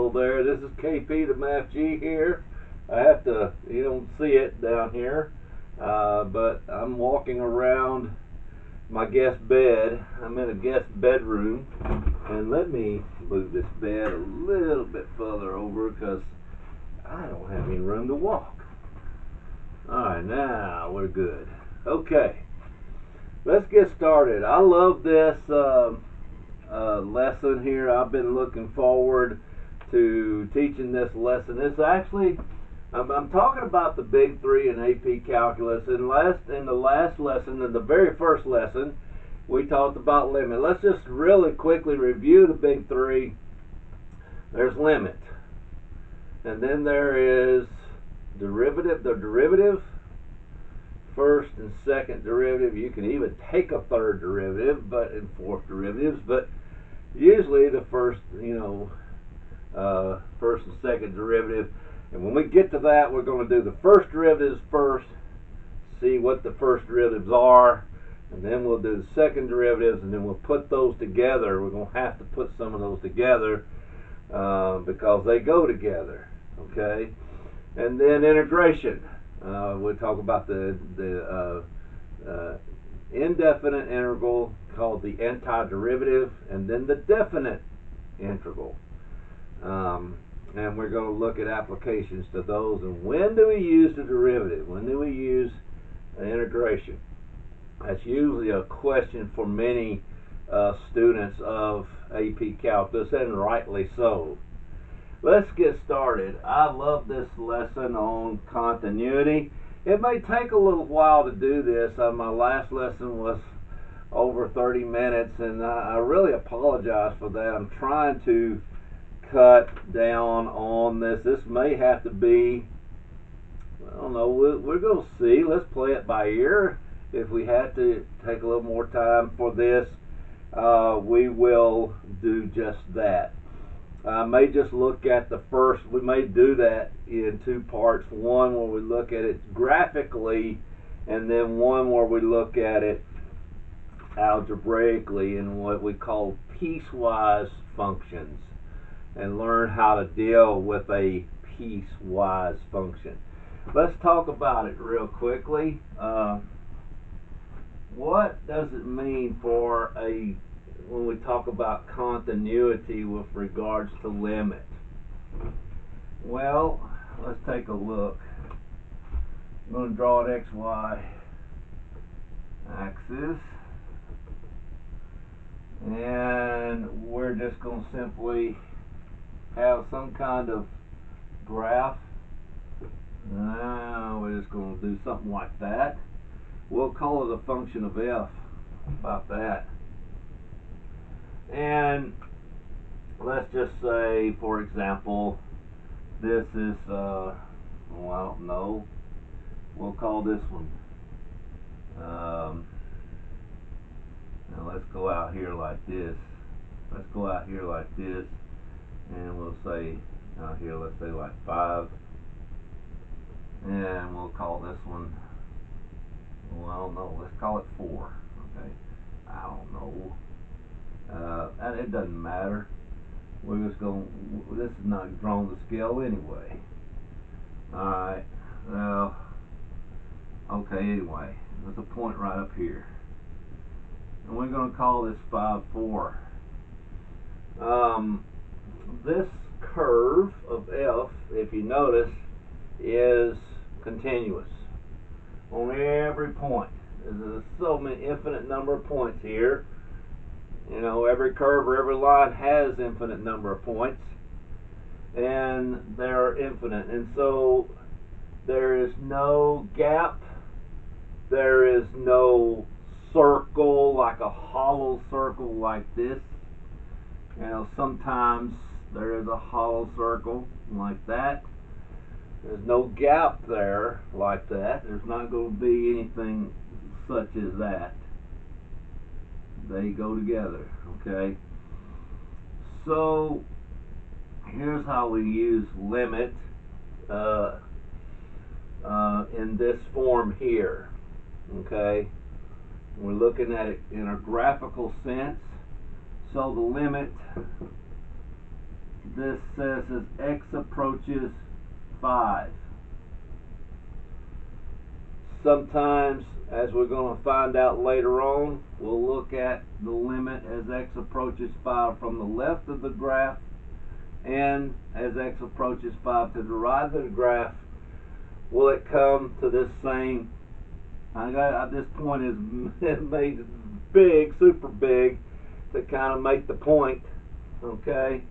Hello there, this is KP the Math G here. I have to, you don't see it down here, but I'm walking around my guest bed. I'm in a guest bedroom, and let me move this bed a little bit further over because I don't have any room to walk. Alright, now we're good. Okay, let's get started. I love this lesson here. I've been looking forward to teaching this lesson. It's actually, I'm talking about the big three in AP Calculus. In the last lesson, in the very first lesson, we talked about limit. Let's just really quickly review the big three. There's limit, and then there is derivative, the derivative, first and second derivative. You can even take a third derivative, but in fourth derivatives, but usually the first, first and second derivative. And when we get to that, we're going to do the first derivatives first, see what the first derivatives are, and then we'll do the second derivatives, and then we'll put those together. We're going to have to put some of those together because they go together, okay? And then integration. We'll talk about the indefinite integral called the antiderivative, and then the definite integral. And we're going to look at applications to those. And when do we use the derivative? When do we use integration? That's usually a question for many students of AP Calculus, and rightly so. Let's get started. I love this lesson on continuity. It may take a little while to do this. My last lesson was over 30 minutes, and I really apologize for that. I'm trying to cut down on this. This may have to be, I don't know, we're going to see. Let's play it by ear. If we had to take a little more time for this, we will do just that. I may just look at the first. We may do that in two parts. One where we look at it graphically, and then one where we look at it algebraically in what we call piecewise functions, and learn how to deal with a piecewise function. Let's talk about it real quickly. What does it mean for when we talk about continuity with regards to limit? Well, let's take a look. I'm going to draw an XY axis, and we're just going to simply have some kind of graph. Now we're just going to do something like that. We'll call it a function of f. About that. And let's just say, for example, this is, well, I don't know, we'll call this one, now let's go out here like this. Let's go out here like this, and we'll say, out here, let's say like 5, and we'll call this one, well, I don't know, let's call it 4, okay? I don't know. And it doesn't matter. We're just going, this is not drawn to scale anyway. Alright, well, okay, anyway, there's a point right up here. And we're going to call this 5, 4. This curve of f, if you notice, is continuous on every point. There's so many infinite number of points here. You know, every curve or every line has infinite number of points, and they're infinite, and so there is no gap, there is no circle, like a hollow circle like this. You know, sometimes there is a hollow circle like that. There's no gap there like that. There's not going to be anything such as that. They go together, okay? So here's how we use limit in this form here, okay? We're looking at it in a graphical sense. So the limit this says as x approaches 5. Sometimes, as we're going to find out later on, we'll look at the limit as x approaches 5 from the left of the graph, and as x approaches 5 to the right of the graph. Will it come to this same, this point is made big, super big, to kind of make the point, okay?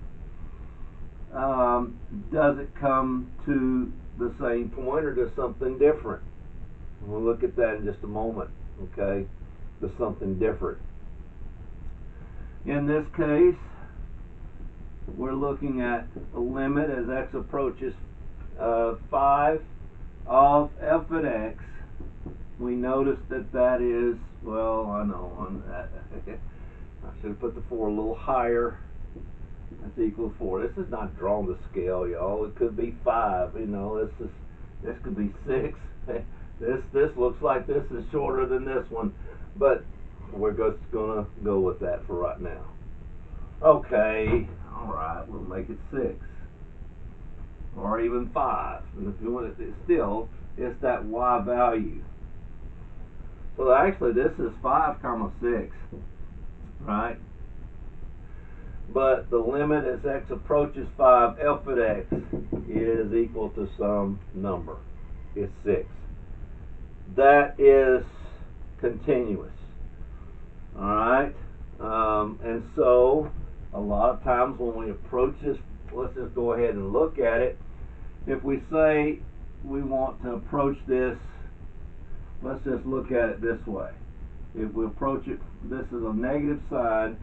Does it come to the same point, or does something different? We'll look at that in just a moment, okay? Does something different. In this case, we're looking at a limit as x approaches 5 of f at x. We notice that that is, well, I know, I should have put the 4 a little higher. That's equal to 4. This is not drawn to scale, y'all. It could be 5. You know, this could be 6. This looks like this is shorter than this one, but we're just gonna go with that for right now. Okay, all right, we'll make it 6, or even 5. And if you want it, still, it's that y value. So actually, this is 5 comma 6, right? But the limit as x approaches 5, f at x is equal to some number. It's 6. That is continuous. Alright? And so, a lot of times when we approach this, let's just go ahead and look at it. If we say we want to approach this, let's just look at it this way. If we approach it, this is a negative sign.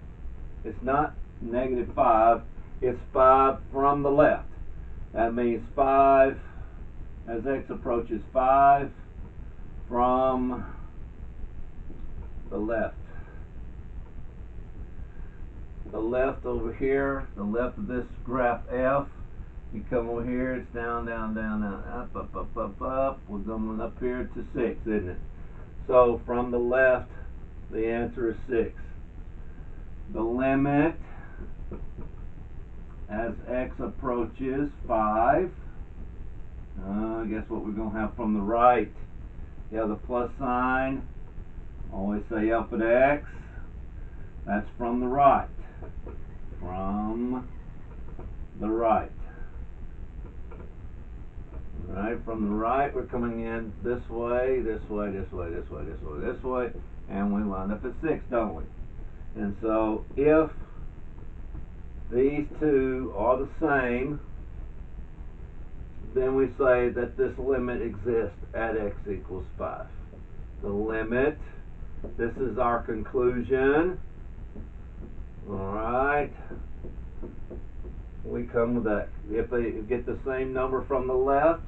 It's not negative 5, it's 5 from the left. That means 5 as x approaches 5 from the left. The left over here, the left of this graph F, you come over here, it's down, down, down, down, up, up, up, up, up. We're going up here to 6, isn't it? So from the left, the answer is 6. The limit as x approaches 5, guess what we're going to have from the right? You have the plus sign. Always say up at x. That's from the right. From the right. Alright, from the right, we're coming in this way, this way, this way, this way, this way, this way, and we wind up at 6, don't we? And so, if these two are the same, then we say that this limit exists at x equals 5. The limit, this is our conclusion. Alright. We come with that. If they get the same number from the left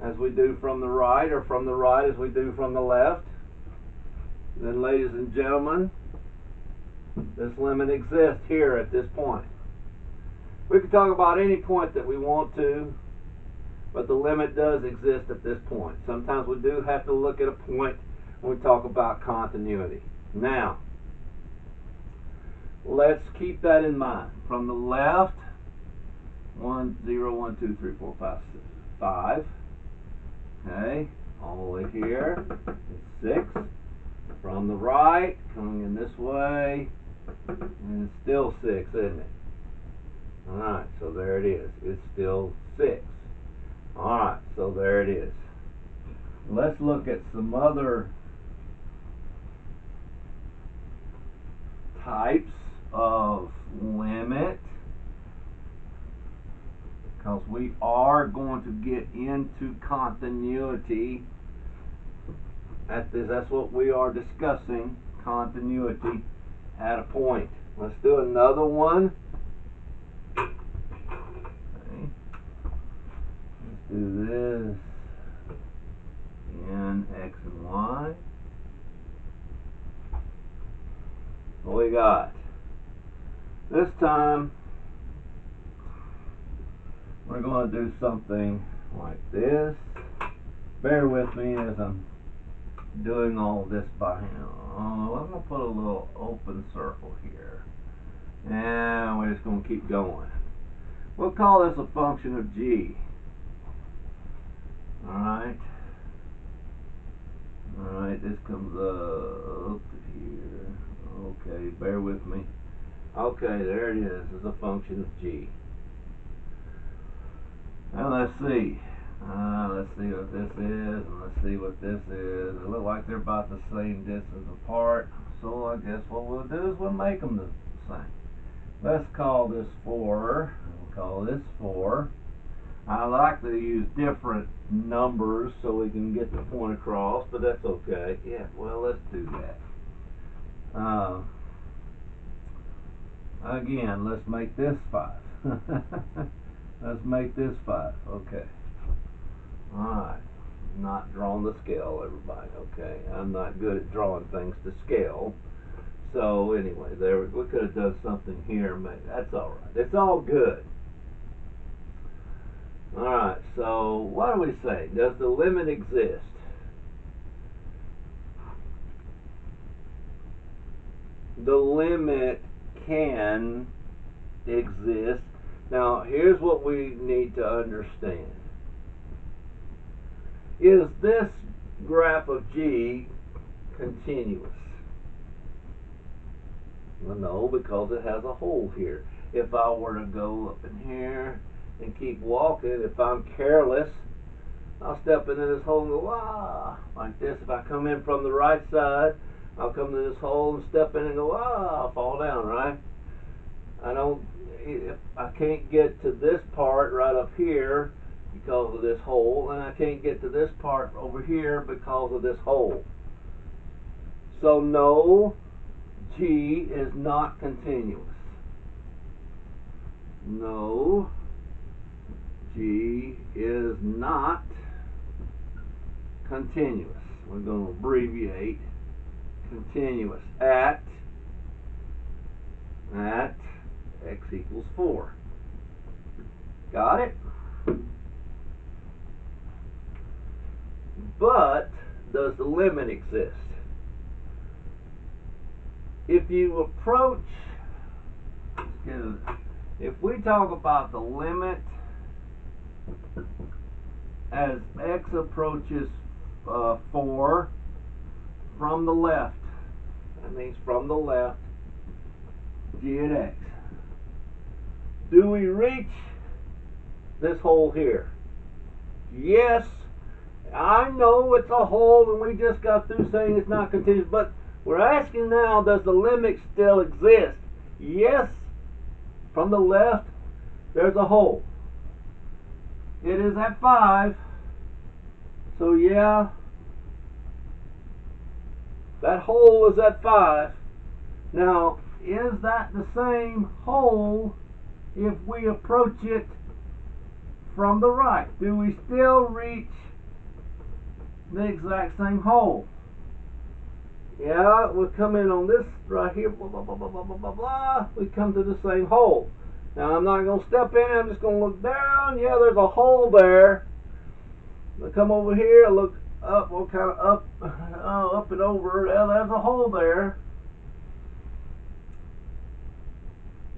as we do from the right, or from the right as we do from the left, then, ladies and gentlemen, this limit exists here at this point. We can talk about any point that we want to, but the limit does exist at this point. Sometimes we do have to look at a point when we talk about continuity. Now, let's keep that in mind. From the left, 1, 0, 1, 2, 3, 4, 5, 6, 5. Okay, all the way here is 6. From the right, coming in this way, and it's still 6, isn't it? Alright, so there it is. It's still 6. Alright, so there it is. Let's look at some other types of limit, because we are going to get into continuity at this. That's what we are discussing, continuity at a point. Let's do another one. Okay. Let's do this in x and y. What we got? This time we're going to do something like this. Bear with me as I'm doing all this by hand. I'm going to put a little open circle here, and we're just going to keep going. We'll call this a function of g. Alright. Alright, this comes up to here. Okay, bear with me. Okay, there it is. It's a function of g. Now let's see. Let's see what this is, and let's see what this is. It looks like they're about the same distance apart. So I guess what we'll do is we'll make them the same. Let's call this 4. We'll call this 4. I like to use different numbers so we can get the point across, but that's okay. Yeah, well, let's do that. Again, let's make this 5. Let's make this 5. Okay. Alright. Not drawing the scale, everybody. Okay. I'm not good at drawing things to scale. So anyway, there we could have done something here. Maybe that's all right. It's all good. All right. So what do we say? Does the limit exist? The limit can exist. Now, here's what we need to understand. Is this graph of g continuous? Well, no, because it has a hole here. If I were to go up in here and keep walking, if I'm careless, I'll step into this hole and go, like this. If I come in from the right side, I'll come to this hole and step in and go, I'll fall down, right? If I can't get to this part right up here because of this hole, and I can't get to this part over here because of this hole. So no, g is not continuous. No, g is not continuous. We're going to abbreviate continuous at x equals 4. Got it? But does the limit exist? If you approach, if we talk about the limit as x approaches 4 from the left, that means from the left, g at x. Do we reach this hole here? Yes. I know it's a hole and we just got through saying it's not continuous, but we're asking now, does the limit still exist? Yes. From the left, there's a hole. It is at 5. So yeah, that hole is at 5. Now, is that the same hole if we approach it from the right? Do we still reach the exact same hole? Yeah, we'll come in on this right here, blah, blah, blah, blah, blah, blah, blah, blah. We come to the same hole. Now, I'm not going to step in, I'm just going to look down. Yeah, there's a hole there. I'll come over here, I look up, well, kind of up and over. Yeah, there's a hole there.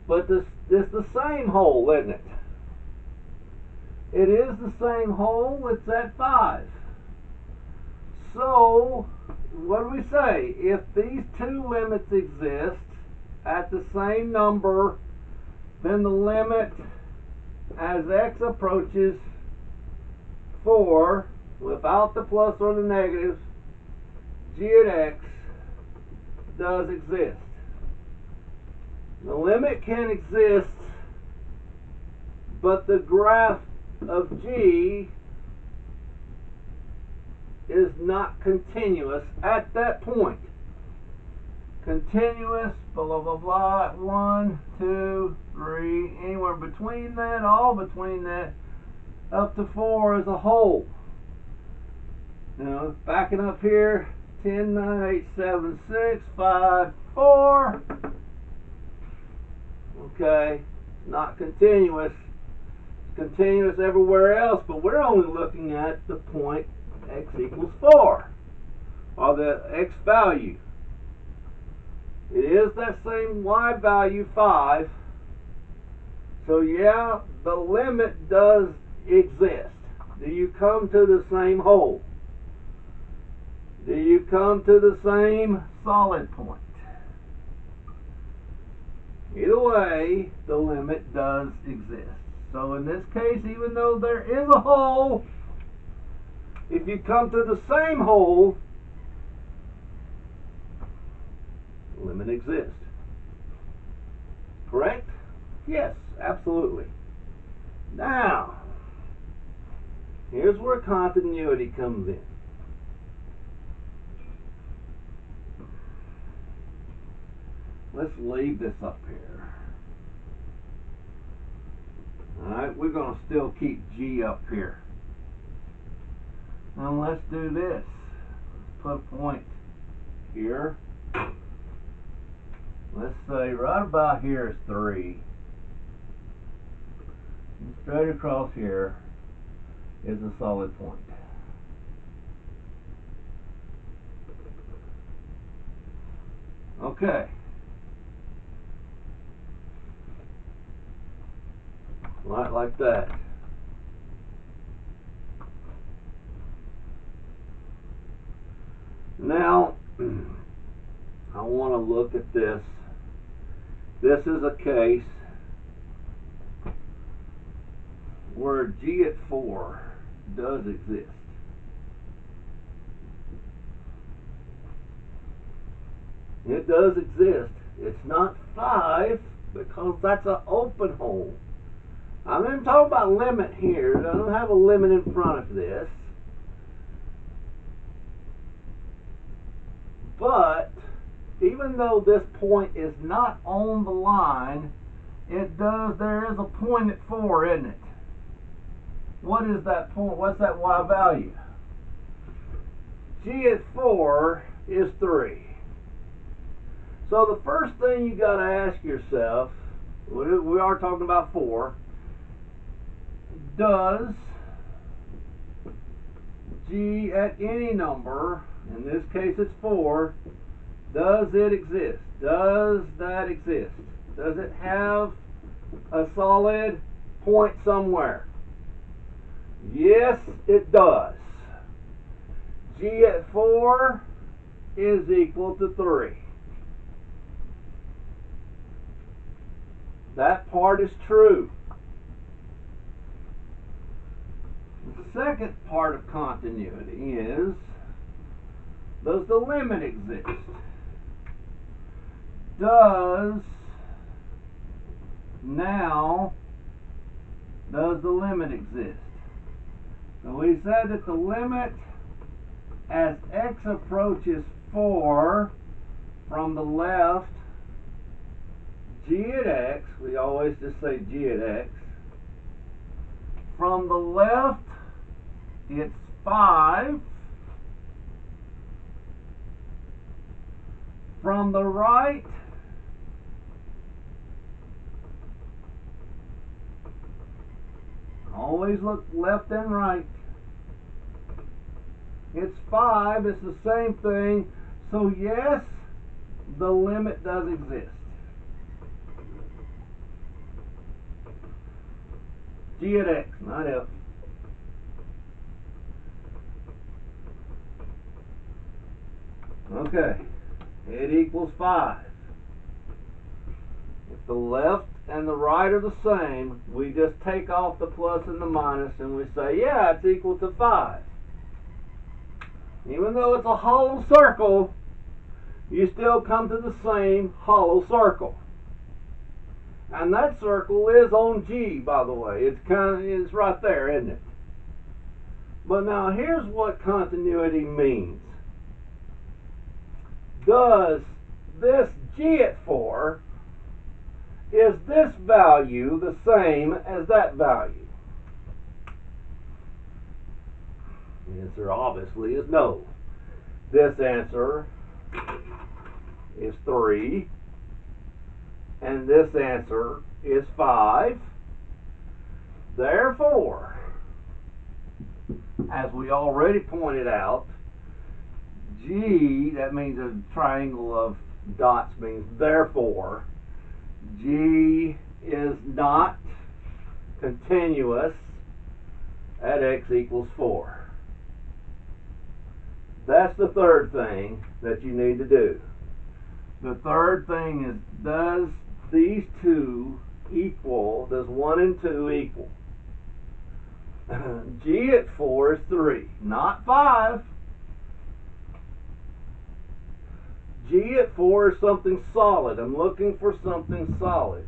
But this is the same hole, isn't it? It is the same hole, it's at 5. So, what do we say? If these two limits exist at the same number, then the limit as x approaches 4, without the plus or the negative, g at x does exist. The limit can exist, but the graph of g is not continuous at that point. Continuous, blah, blah, blah, at 1, 2, 3, anywhere between that, all between that, up to 4 is a hole. Now, backing up here, 10, 9, 8, 7, 6, 5, 4. Okay, not continuous. It's continuous everywhere else, but we're only looking at the point x equals 4, or the x value. It is that same y value 5, So yeah, the limit does exist. Do you come to the same hole? Do you come to the same solid point? Either way, the limit does exist. So in this case, even though there is a hole, if you come to the same hole, the limit exists. Correct? Yes, absolutely. Now, here's where continuity comes in. Let's leave this up here. Alright, we're going to still keep G up here. Now let's do this. Let's put a point here. Let's say right about here is 3. And straight across here is a solid point. Okay. Right like that. Now, I want to look at this. This is a case where G at 4 does exist. It does exist. It's not 5 because that's an open hole. I'm going to talk about limit here. I don't have a limit in front of this. But even though this point is not on the line, there is a point at 4, isn't it? What is that point? What's that Y value? G at 4 is 3. So the first thing you got to ask yourself, we are talking about 4, does G at any number, in this case it's 4, does it exist? Does that exist? Does it have a solid point somewhere? Yes, it does. G at 4 is equal to 3. That part is true. The second part of continuity is, does the limit exist? Does the limit exist? So we said that the limit as x approaches 4 from the left, G at x, we always just say G at x, from the left it's 5, from the right always look left and right, it's 5, it's the same thing. So yes, the limit does exist. G at x, not f. Okay, it equals 5. If the left and the right are the same, we just take off the plus and the minus and we say, yeah, it's equal to 5. Even though it's a hollow circle, you still come to the same hollow circle. And that circle is on G, by the way. It's right there, isn't it? But now here's what continuity means. Does this G at 4, is this value the same as that value? The answer obviously is no. This answer is 3. And this answer is 5. Therefore, as we already pointed out, G, that means a triangle of dots means therefore, G is not continuous at x equals 4. That's the third thing that you need to do. The third thing is, does these two equal, does 1 and 2 equal? G at 4 is 3, not 5. G at 4 is something solid. I'm looking for something solid.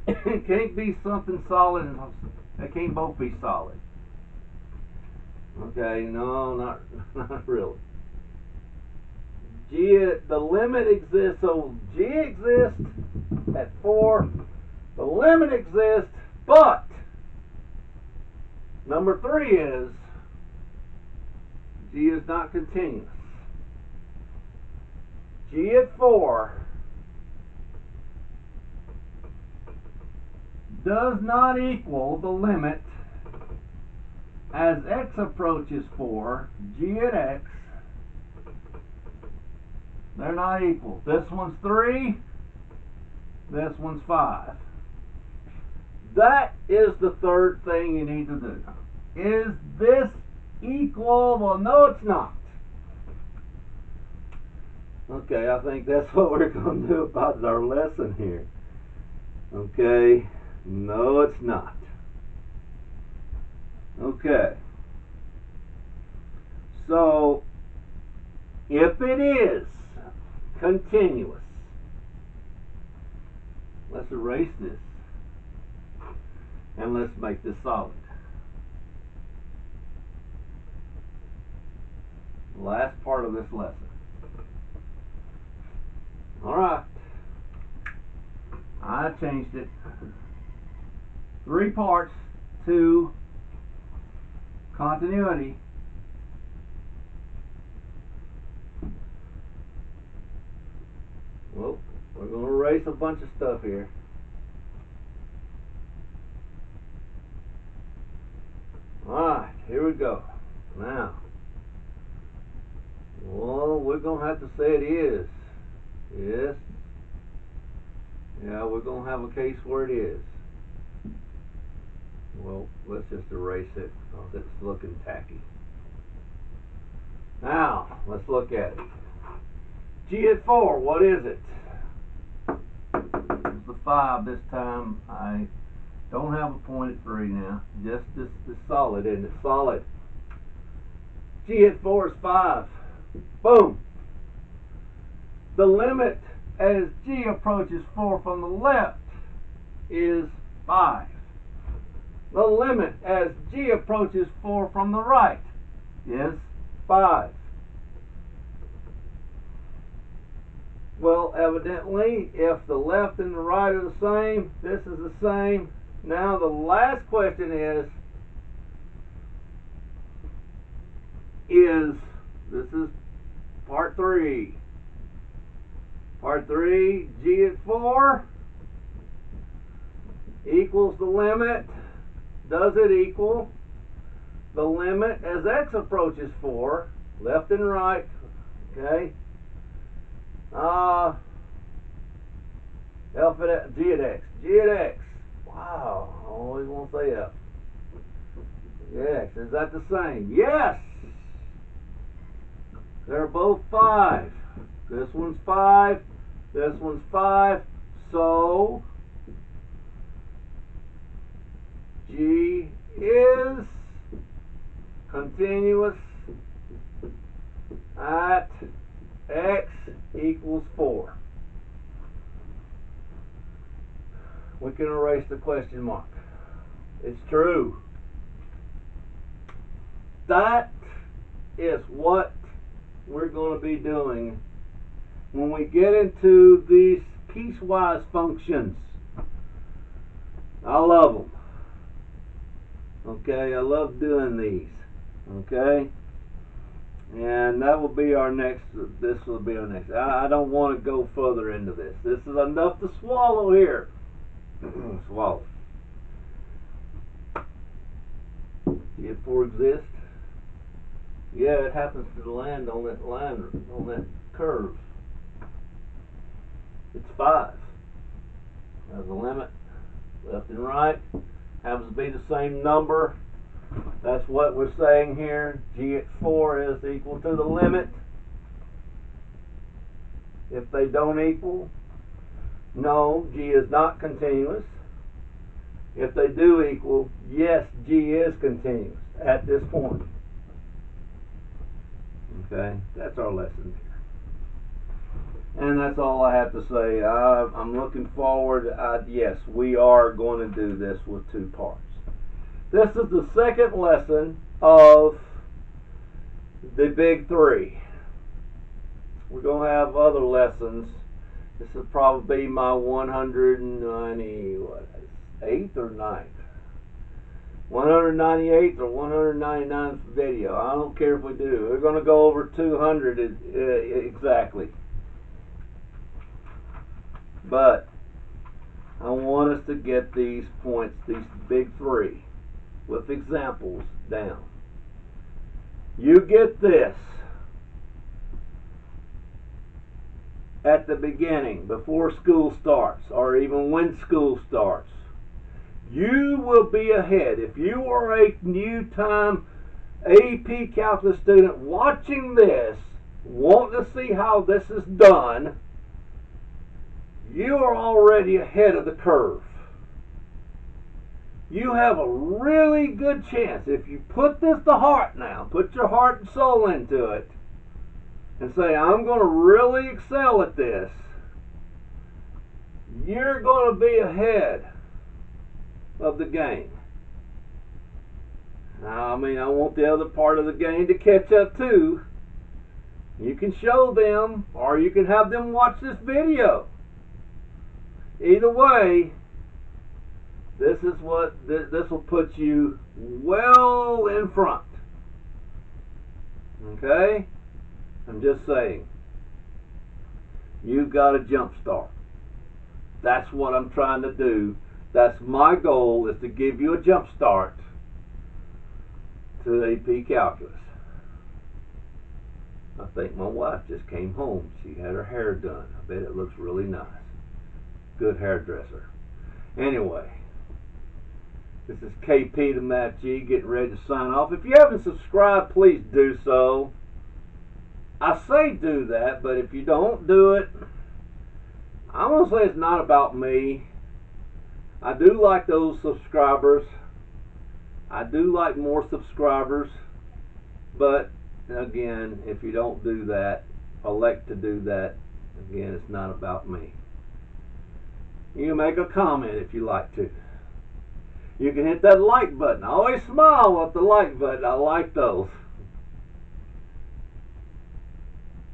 It can't be something solid and they can't both be solid. Okay, no, not really. The limit exists, so G exists at 4. The limit exists, but number 3 is G is not continuous. G at 4 does not equal the limit as x approaches 4, G at x. They're not equal. This one's 3, this one's 5. That is the third thing you need to do. Is this equal? Well, no, it's not. Okay, I think that's what we're going to do about our lesson here. Okay, no, it's not. Okay, so if it is continuous, let's erase this and let's make this solid. Last part of this lesson. Alright, I changed it. 3 parts to continuity. Well, we're going to erase a bunch of stuff here. Alright, here we go. Now, well, we're going to have to say it is. Yes. Yeah, we're going to have a case where it is. Well, let's just erase it because it's looking tacky. Now, let's look at it. G at 4, what is it? It's the 5 this time. I don't have a point at 3 now. Just this solid, isn't it? Solid. G at 4 is 5. Boom. The limit as G approaches 4 from the left is 5. The limit as G approaches 4 from the right is 5. Well, evidently, if the left and the right are the same, this is the same. Now the last question is this is part 3. Part 3, G at 4 equals the limit. Does it equal the limit as x approaches 4, left and right? Okay. G at x. G at x. Wow, I always want to say F. X. Is that the same? Yes! They're both 5. This one's 5. This one's 5. So G is continuous at x equals 4. We can erase the question mark. It's true. That is what we're going to be doing when we get into these piecewise functions. I love them. Okay, I love doing these. Okay, and that will be our next. This will be our next. I don't want to go further into this. This is enough to swallow here. Swallow. If 4 exists, yeah, it happens to land on that line, on that curve. It's 5. There's a limit, left and right. Happens to be the same number. That's what we're saying here. G at 4 is equal to the limit. If they don't equal, no, G is not continuous. If they do equal, yes, G is continuous at this point. Okay, that's our lesson here. And that's all I have to say. I'm looking forward. Yes, we are going to do this with 2 parts. This is the second lesson of the big 3. We're going to have other lessons. This will probably be my 198th or 9th? 198th or 199th video. I don't care if we do. We're going to go over 200 exactly. But I want us to get these points, these big 3, with examples down. You get this at the beginning, before school starts, or even when school starts. You will be ahead. If you are a new time AP Calculus student watching this, wanting to see how this is done, you are already ahead of the curve. You have a really good chance, if you put this to heart now, put your heart and soul into it, and say, I'm going to really excel at this, you're going to be ahead of the game. Now, I mean, I want the other part of the game to catch up too. You can show them, or you can have them watch this video. Either way, this will put you well in front. Okay? I'm just saying. You've got a jump start. That's what I'm trying to do. That's my goal, is to give you a jump start to AP Calculus. I think my wife just came home. She had her hair done. I bet it looks really nice. Good hairdresser. Anyway, this is KP the Math G getting ready to sign off. If you haven't subscribed, please do so. I say do that, but if you don't do it, I'm going to say it's not about me. I do like those subscribers. I do like more subscribers. But, again, if you don't do that, elect to do that, again, it's not about me. You can make a comment if you like to. You can hit that like button. I always smile with the like button. I like those.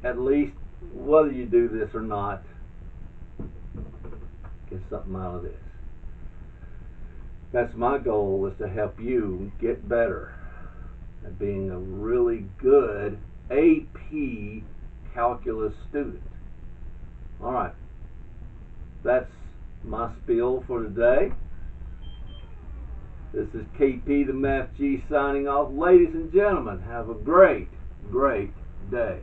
At least, whether you do this or not, get something out of this. That's my goal, is to help you get better at being a really good AP Calculus student. Alright, that's my spiel for today. This is KP the Math G signing off. Ladies and gentlemen, have a great, great day.